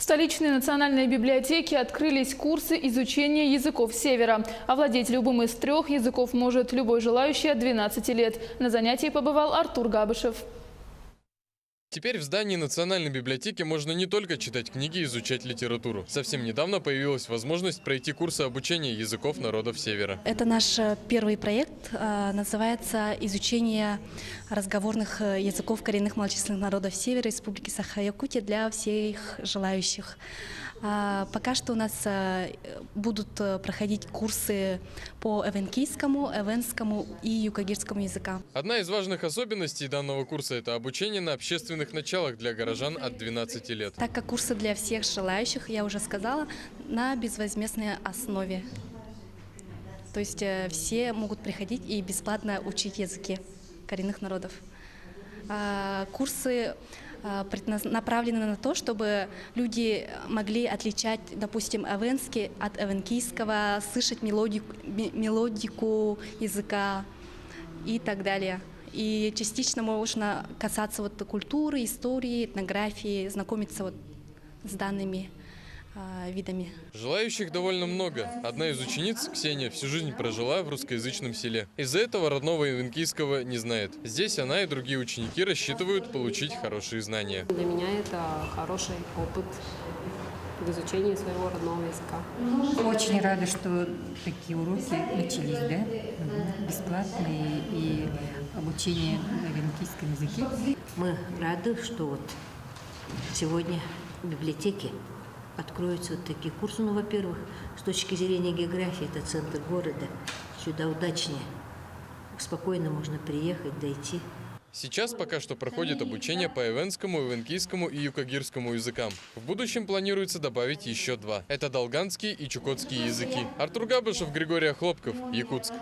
столичной национальной библиотеке открылись курсы изучения языков Севера. Овладеть любым из 3 языков может любой желающий от 12 лет. На занятии побывал Артур Габышев. Теперь в здании Национальной библиотеки можно не только читать книги и изучать литературу. Совсем недавно появилась возможность пройти курсы обучения языков народов Севера. Это наш первый проект, называется «Изучение разговорных языков коренных малочисленных народов Севера Республики Саха-Якутия для всех желающих». Пока что у нас будут проходить курсы по эвенкийскому, эвенскому и юкагирскому языкам. Одна из важных особенностей данного курса – это обучение на общественных началах для горожан от 12 лет. Так как курсы для всех желающих, я уже сказала, на безвозмездной основе. То есть все могут приходить и бесплатно учить языки коренных народов. Курсы направлены на то, чтобы люди могли отличать, допустим, эвенский от эвенкийского, слышать мелодику языка и так далее. И частично можно касаться культуры, истории, этнографии, знакомиться с данными видами. Желающих довольно много. Одна из учениц, Ксения, всю жизнь прожила в русскоязычном селе. Из-за этого родного эвенкийского не знает. Здесь она и другие ученики рассчитывают получить хорошие знания. Для меня это хороший опыт в изучении своего родного языка. Очень рада, что такие уроки начались, да? Бесплатные и обучение на эвенкийском языке. Мы рады, что сегодня в библиотеке откроются такие курсы. Ну, во-первых, с точки зрения географии, это центр города, сюда удачнее. Спокойно можно приехать, дойти. Сейчас пока что проходит обучение по эвенскому, эвенкийскому и юкагирскому языкам. В будущем планируется добавить еще 2. Это долганский и чукотский языки. Артур Габышев, Григорий Хлопков, Якутск.